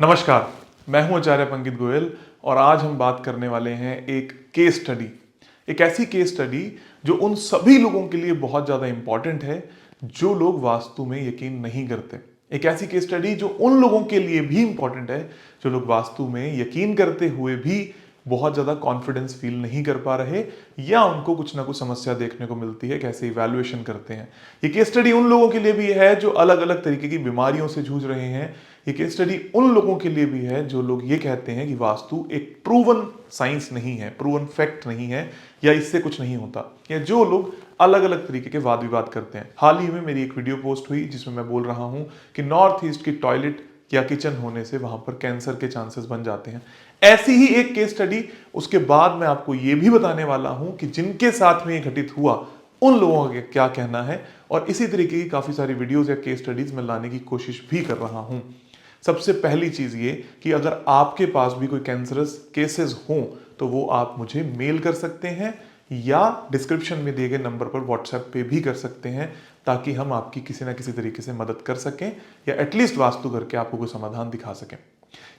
नमस्कार, मैं हूं आचार्य पंकित गोयल और आज हम बात करने वाले हैं एक केस स्टडी। एक ऐसी केस स्टडी जो उन सभी लोगों के लिए बहुत ज़्यादा इंपॉर्टेंट है जो लोग वास्तु में यकीन नहीं करते। एक ऐसी केस स्टडी जो उन लोगों के लिए भी इंपॉर्टेंट है जो लोग वास्तु में यकीन करते हुए भी बहुत ज़्यादा कॉन्फिडेंस फील नहीं कर पा रहे या उनको कुछ ना कुछ समस्या देखने को मिलती है कैसे इवैल्यूएशन करते हैं। ये केस स्टडी उन लोगों के लिए भी है जो अलग अलग तरीके की बीमारियों से जूझ रहे हैं। ये केस स्टडी उन लोगों के लिए भी है जो लोग ये कहते हैं कि वास्तु एक प्रूवन साइंस नहीं है, प्रूवन फैक्ट नहीं है या इससे कुछ नहीं होता, या जो लोग अलग अलग तरीके के वाद विवाद करते हैं। हाल ही में मेरी एक वीडियो पोस्ट हुई जिसमें मैं बोल रहा हूं कि नॉर्थ ईस्ट की टॉयलेट या किचन होने से वहां पर कैंसर के चांसेस बन जाते हैं। ऐसी ही एक केस स्टडी उसके बाद मैं आपको यह भी बताने वाला हूं कि जिनके साथ में ये घटित हुआ उन लोगों का क्या कहना है, और इसी तरीके की काफी सारी वीडियोस या केस स्टडीज में लाने की कोशिश भी कर रहा हूं। सबसे पहली चीज ये कि अगर आपके पास भी कोई कैंसरस केसेस हों तो वो आप मुझे मेल कर सकते हैं या डिस्क्रिप्शन में दिए गए नंबर पर व्हाट्सएप पे भी कर सकते हैं, ताकि हम आपकी किसी ना किसी तरीके से मदद कर सकें या एटलीस्ट वास्तु करके आपको कोई समाधान दिखा सकें।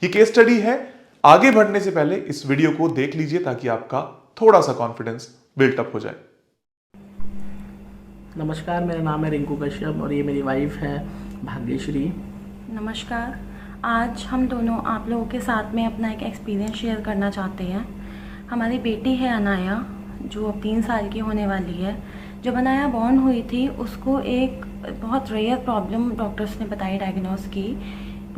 ये केस स्टडी है। आगे बढ़ने से पहले इस वीडियो को देख लीजिए ताकि आपका थोड़ा सा कॉन्फिडेंस बिल्टअप हो जाए। नमस्कार, मेरा नाम है रिंकू कश्यप और ये मेरी वाइफ है भाग्यश्री। नमस्कार, आज हम दोनों आप लोगों के साथ में अपना एक एक्सपीरियंस शेयर करना चाहते हैं। हमारी बेटी है अनाया, जो अब 3 साल की होने वाली है। जब अनाया बॉर्न हुई थी उसको एक बहुत रेयर प्रॉब्लम डॉक्टर्स ने बताई, डायग्नोस की,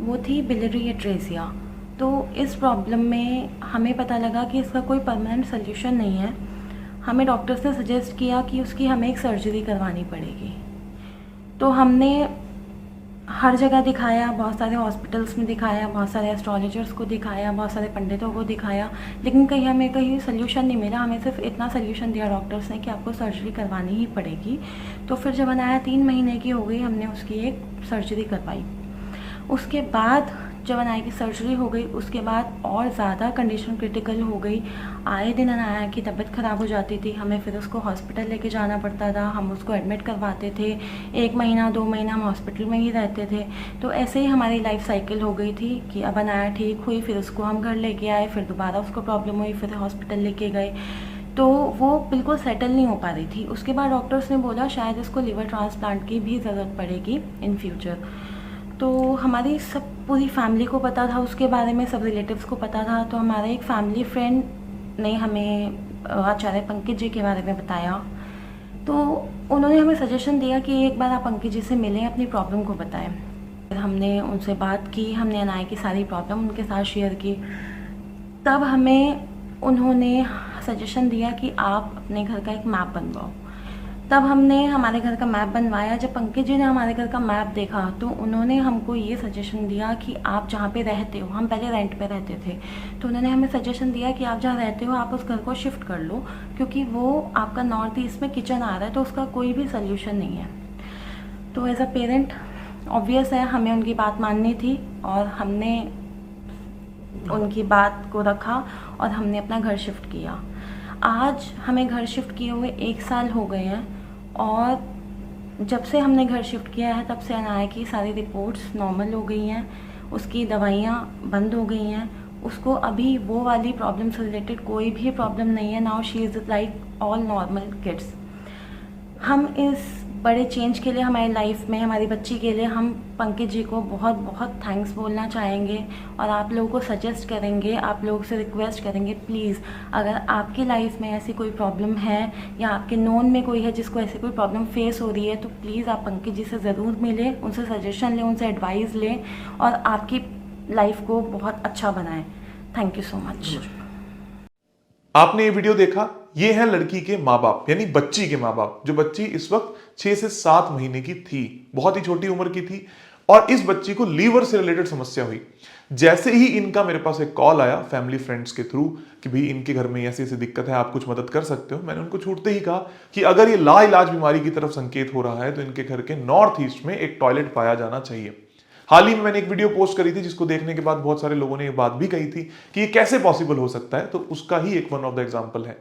वो थी बिलियरी एट्रेसिया। तो इस प्रॉब्लम में हमें पता लगा कि इसका कोई परमानेंट सोल्यूशन नहीं है। हमें डॉक्टर्स ने सजेस्ट किया कि उसकी हमें एक सर्जरी करवानी पड़ेगी। तो हमने हर जगह दिखाया, बहुत सारे हॉस्पिटल्स में दिखाया, बहुत सारे एस्ट्रोलॉजर्स को दिखाया, बहुत सारे पंडितों को दिखाया, लेकिन कहीं सोल्यूशन नहीं मिला। हमें सिर्फ इतना सोल्यूशन दिया डॉक्टर्स ने कि आपको सर्जरी करवानी ही पड़ेगी। तो फिर जब अनाया 3 महीने की हो गई, हमने उसकी एक सर्जरी करवाई। उसके बाद जब अनाया की सर्जरी हो गई उसके बाद और ज़्यादा कंडीशन क्रिटिकल हो गई। आए दिन अनाया की तबीयत ख़राब हो जाती थी, हमें फिर उसको हॉस्पिटल लेके जाना पड़ता था, हम उसको एडमिट करवाते थे। 1 महीना 2 महीना हम हॉस्पिटल में ही रहते थे। तो ऐसे ही हमारी लाइफ साइकिल हो गई थी कि अब अनाया ठीक हुई, फिर उसको हम घर लेके आए, फिर दोबारा उसको प्रॉब्लम हुई, फिर हॉस्पिटल लेके गए। तो वो बिल्कुल सेटल नहीं हो पा रही थी। उसके बाद डॉक्टर्स ने बोला शायद इसको लिवर ट्रांसप्लांट की भी ज़रूरत पड़ेगी इन फ्यूचर। तो हमारी सब पूरी फैमिली को पता था उसके बारे में, सब रिलेटिव्स को पता था। तो हमारा एक फैमिली फ्रेंड ने हमें आचार्य पंकित जी के बारे में बताया। तो उन्होंने हमें सजेशन दिया कि एक बार आप पंकित जी से मिलें, अपनी प्रॉब्लम को बताएं। फिर हमने उनसे बात की, हमने अनाया की सारी प्रॉब्लम उनके साथ शेयर की। तब हमें उन्होंने सजेशन दिया कि आप अपने घर का एक मैप बनवाओ। तब हमने हमारे घर का मैप बनवाया। जब पंकज जी ने हमारे घर का मैप देखा तो उन्होंने हमको ये सजेशन दिया कि आप जहाँ पे रहते हो, हम पहले रेंट पे रहते थे, तो उन्होंने हमें सजेशन दिया कि आप जहाँ रहते हो आप उस घर को शिफ्ट कर लो, क्योंकि वो आपका नॉर्थ ईस्ट में किचन आ रहा है तो उसका कोई भी सोल्यूशन नहीं है। तो एज अ पेरेंट ऑब्वियस है हमें उनकी बात माननी थी और हमने उनकी बात को रखा और हमने अपना घर शिफ्ट किया। आज हमें घर शिफ्ट किए हुए 1 साल हो गए हैं और जब से हमने घर शिफ्ट किया है तब से अनाया की सारी रिपोर्ट्स नॉर्मल हो गई हैं, उसकी दवाइयाँ बंद हो गई हैं, उसको अभी वो वाली प्रॉब्लम से रिलेटेड कोई भी प्रॉब्लम नहीं है। Now she is like all normal kids. हम इस बड़े चेंज के लिए हमारी लाइफ में, हमारी बच्ची के लिए, हम पंकज जी को बहुत बहुत थैंक्स बोलना चाहेंगे और आप लोगों को सजेस्ट करेंगे, आप लोगों से रिक्वेस्ट करेंगे, प्लीज़ अगर आपकी लाइफ में ऐसी कोई प्रॉब्लम है या आपके नोन में कोई है जिसको ऐसी कोई प्रॉब्लम फेस हो रही है, तो प्लीज़ आप पंकज जी से ज़रूर मिलें, उनसे सजेशन लें, उनसे एडवाइस लें और आपकी लाइफ को बहुत अच्छा बनाएं। Thank you so much. आपने ये वीडियो देखा, ये है लड़की के माँ बाप यानी बच्ची के माँ बाप। जो बच्ची इस वक्त 6 से 7 महीने की थी, बहुत ही छोटी उम्र की थी, और इस बच्ची को लीवर से रिलेटेड समस्या हुई। जैसे ही इनका मेरे पास एक कॉल आया फैमिली फ्रेंड्स के थ्रू कि भाई इनके घर में ऐसी ऐसी दिक्कत है, आप कुछ मदद कर सकते हो, मैंने उनको छूटते ही कहा कि अगर ये लाइलाज बीमारी की तरफ संकेत हो रहा है तो इनके घर के नॉर्थ ईस्ट में एक टॉयलेट पाया जाना चाहिए। हाल ही में मैंने एक वीडियो पोस्ट करी थी जिसको देखने के बाद बहुत सारे लोगों ने ये बात भी कही थी कि ये कैसे पॉसिबल हो सकता है, तो उसका ही एक वन ऑफ द एग्जांपल है।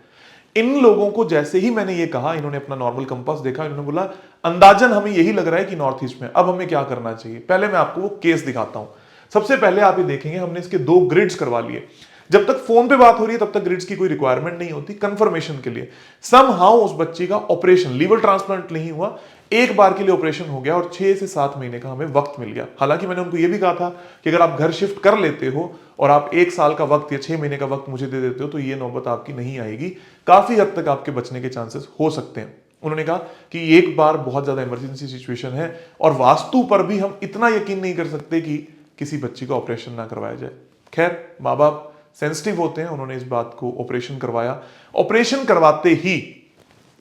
इन लोगों को जैसे ही मैंने ये कहा, इन्होंने अपना नॉर्मल कंपास देखा, इन्होंने बोला अंदाजन हमें यही लग रहा है कि नॉर्थ ईस्ट में, अब हमें क्या करना चाहिए। पहले मैं आपको वो केस दिखाता हूं। सबसे पहले आप ये देखेंगे हमने इसके 2 ग्रिड्स करवा लिए। जब तक फोन पे बात हो रही है तब तक ग्रिड्स की कोई रिक्वायरमेंट नहीं होती कंफर्मेशन के लिए। समहाउ उस बच्ची का ऑपरेशन, लीवर ट्रांसप्लांट नहीं हुआ, एक बार के लिए ऑपरेशन हो गया और 6 से 7 महीने का हमें वक्त मिल गया। हालांकि मैंने उनको ये भी कहा था कि अगर आप घर शिफ्ट कर लेते हो और आप 1 साल का वक्त या 6 महीने का वक्त मुझे दे देते हो तो ये नौबत आपकी नहीं आएगी, काफी हद तक आपके बचने के चांसेस हो सकते हैं। उन्होंने कहा कि एक बार बहुत ज्यादा इमरजेंसी सिचुएशन है और वास्तु पर भी हम इतना यकीन नहीं कर सकते कि किसी बच्ची का ऑपरेशन ना करवाया जाए। खैर, माँ बाप सेंसिटिव होते हैं, उन्होंने इस बात को ऑपरेशन करवाया। ऑपरेशन करवाते ही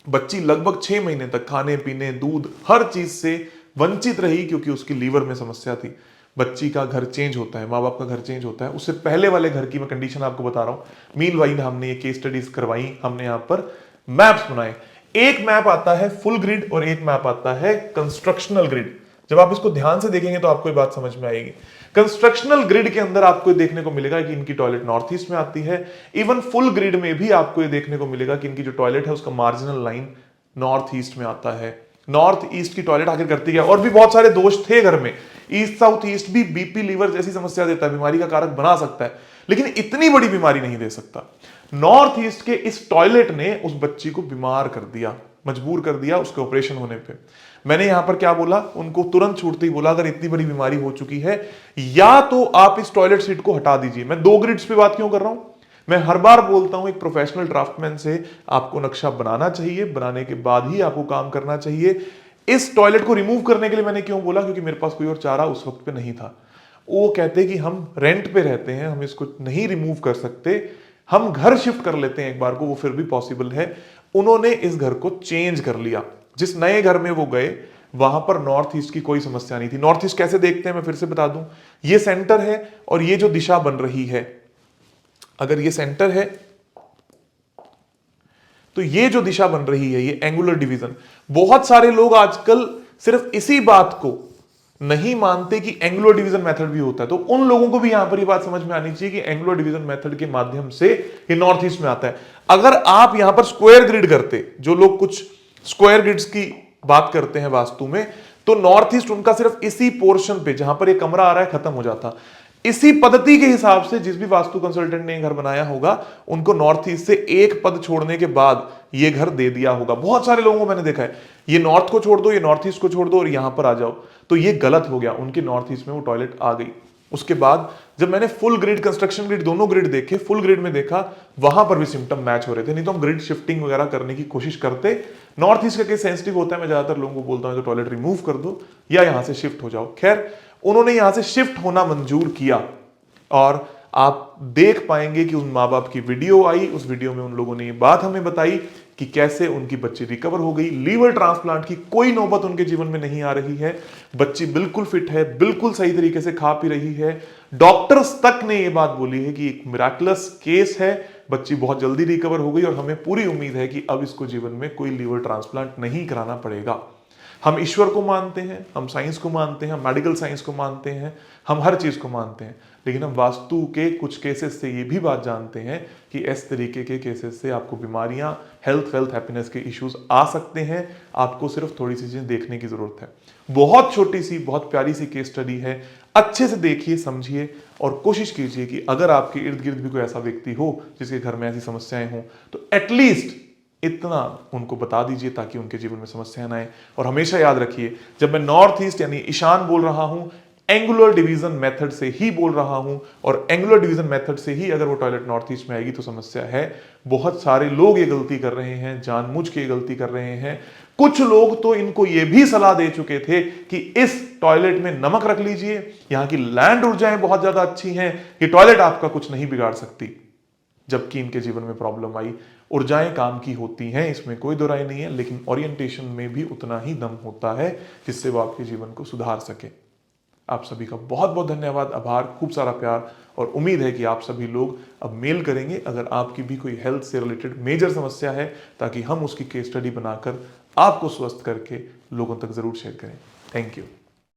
बच्ची लगभग 6 महीने तक खाने पीने, दूध, हर चीज से वंचित रही क्योंकि उसकी लीवर में समस्या थी। बच्ची का घर चेंज होता है, माँ बाप का घर चेंज होता है, उससे पहले वाले घर की मैं कंडीशन आपको बता रहा हूं। मीनवाइल हमने ये केस स्टडीज करवाई, हमने यहां पर मैप्स बनाए। एक मैप आता है फुल ग्रिड और एक मैप आता है कंस्ट्रक्शनल ग्रिड। जब आप इसको ध्यान से देखेंगे तो आपको ये बात समझ में आएगी। कंस्ट्रक्शनल ग्रिड के अंदर आपको देखने को मिलेगा कि इनकी टॉयलेट नॉर्थ ईस्ट में आती है। इवन फुल ग्रिड में भी आपको ये देखने को मिलेगा कि इनकी जो टॉयलेट है उसका मार्जिनल लाइन नॉर्थ ईस्ट में आता है। नॉर्थ ईस्ट की टॉयलेट आखिर करती है, और भी बहुत सारे दोष थे घर में। ईस्ट साउथ ईस्ट भी बीपी लीवर जैसी समस्या देता है, बीमारी का कारक बना सकता है, लेकिन इतनी बड़ी बीमारी नहीं दे सकता। नॉर्थ ईस्ट के इस टॉयलेट ने उस बच्ची को बीमार कर दिया, मजबूर कर दिया उसके ऑपरेशन होने पे। मैंने यहां पर क्या बोला, उनको तुरंत छूटते ही बोला अगर इतनी बड़ी बीमारी हो चुकी है या तो आप इस टॉयलेट सीट को हटा दीजिए। मैं 2 ग्रिड्स पे बात क्यों कर रहा हूं, मैं हर बार बोलता हूं एक प्रोफेशनल ड्राफ्टमैन से आपको नक्शा बनाना चाहिए, बनाने के बाद ही आपको काम करना चाहिए। इस टॉयलेट को रिमूव करने के लिए मैंने क्यों बोला, क्योंकि मेरे पास कोई और चारा उस वक्त पे नहीं था। वो कहते कि हम रेंट पे रहते हैं, हम इसको नहीं रिमूव कर सकते, हम घर शिफ्ट कर लेते हैं एक बार को, वो फिर भी पॉसिबल है। उन्होंने इस घर को चेंज कर लिया। जिस नए घर में वो गए वहां पर नॉर्थ ईस्ट की कोई समस्या नहीं थी। नॉर्थ ईस्ट कैसे देखते हैं मैं फिर से बता दूं, ये सेंटर है और ये जो दिशा बन रही है, अगर ये सेंटर है तो ये जो दिशा बन रही है ये एंगुलर डिवीजन। बहुत सारे लोग आजकल सिर्फ इसी बात को नहीं मानते कि एंगुलर डिवीजन मेथड भी होता है, तो उन लोगों को भी यहां पर ये बात समझ में आनी चाहिए कि एंगुलर डिवीजन मेथड के माध्यम से ये नॉर्थ ईस्ट में आता है। अगर आप यहां पर स्क्वायर ग्रिड करते, जो लोग कुछ स्क्वायर ग्रिड्स की बात करते हैं वास्तु में, तो नॉर्थ ईस्ट उनका सिर्फ इसी पोर्शन पे जहां पर ये कमरा आ रहा है खत्म हो जाता। इसी पद्धति के हिसाब से जिस भी वास्तु कंसल्टेंट ने घर बनाया होगा उनको नॉर्थ ईस्ट से एक पद छोड़ने के बाद ये घर दे दिया होगा। बहुत सारे लोगों को मैंने देखा है, ये नॉर्थ को छोड़ दो, ये नॉर्थ ईस्ट को छोड़ दो और यहां पर आ जाओ, तो ये गलत हो गया। उनके नॉर्थ ईस्ट में वो टॉयलेट आ गई। उसके बाद जब मैंने फुल ग्रिड, कंस्ट्रक्शन ग्रिड, दोनों ग्रिड देखे, फुल ग्रिड में देखा वहां पर भी सिम्टम मैच हो रहे थे। नहीं तो हम ग्रिड शिफ्टिंग वगैरह करने की कोशिश करते। नॉर्थ ईस्ट का केस सेंसिटिव होता है, मैं ज्यादातर लोगों को बोलता हूं तो टॉयलेट रिमूव कर दो या यहां से शिफ्ट हो जाओ। खैर, उन्होंने यहां से शिफ्ट होना मंजूर किया और आप देख पाएंगे कि उन माँ बाप की वीडियो आई। उस वीडियो में उन लोगों ने ये बात हमें बताई कि कैसे उनकी बच्ची रिकवर हो गई। लीवर ट्रांसप्लांट की कोई नौबत उनके जीवन में नहीं आ रही है। बच्ची बिल्कुल फिट है, बिल्कुल सही तरीके से खा पी रही है। डॉक्टर्स तक ने ये बात बोली है कि एक मिराकुलस केस है, बच्ची बहुत जल्दी रिकवर हो गई और हमें पूरी उम्मीद है कि अब इसको जीवन में कोई लीवर ट्रांसप्लांट नहीं कराना पड़ेगा। हम ईश्वर को मानते हैं, हम साइंस को मानते हैं, हम मेडिकल साइंस को मानते हैं, हम हर चीज को मानते हैं, लेकिन हम वास्तु के कुछ केसेस से ये भी बात जानते हैं कि इस तरीके के केसेस से आपको बीमारियां, हेल्थ, वेल्थ, हैप्पीनेस के इश्यूज आ सकते हैं। आपको सिर्फ थोड़ी सी चीजें देखने की जरूरत है। बहुत छोटी सी, बहुत प्यारी सी केस स्टडी है। अच्छे से देखिए, समझिए और कोशिश कीजिए कि अगर आपके इर्द गिर्द भी कोई ऐसा व्यक्ति हो जिसके घर में ऐसी समस्याएं हों तो एटलीस्ट इतना उनको बता दीजिए ताकि उनके जीवन में समस्या ना आए। और हमेशा याद रखिए, जब मैं नॉर्थ ईस्ट यानी ईशान बोल रहा हूं, एंगुलर डिवीजन मेथड से ही बोल रहा हूं, और एंगुलर डिवीजन मेथड से ही अगर वो टॉयलेट नॉर्थ ईस्ट में आएगी तो समस्या है। बहुत सारे लोग ये गलती कर रहे हैं, जानबूझ के गलती कर रहे हैं। कुछ लोग तो इनको ये भी सलाह दे चुके थे कि इस टॉयलेट में नमक रख लीजिए, यहां की लैंड ऊर्जाएं बहुत ज्यादा अच्छी हैं, ये टॉयलेट आपका कुछ नहीं बिगाड़ सकती। जबकि इनके जीवन में प्रॉब्लम आई। ऊर्जाएं काम की होती हैं, इसमें कोई दो राय नहीं है, लेकिन ओरिएंटेशन में भी उतना ही दम होता है जिससे वो आपके जीवन को सुधार सके। आप सभी का बहुत बहुत धन्यवाद, आभार, खूब सारा प्यार, और उम्मीद है कि आप सभी लोग अब मेल करेंगे अगर आपकी भी कोई हेल्थ से रिलेटेड मेजर समस्या है, ताकि हम उसकी केस स्टडी बनाकर आपको स्वस्थ करके लोगों तक जरूर शेयर करें। Thank you.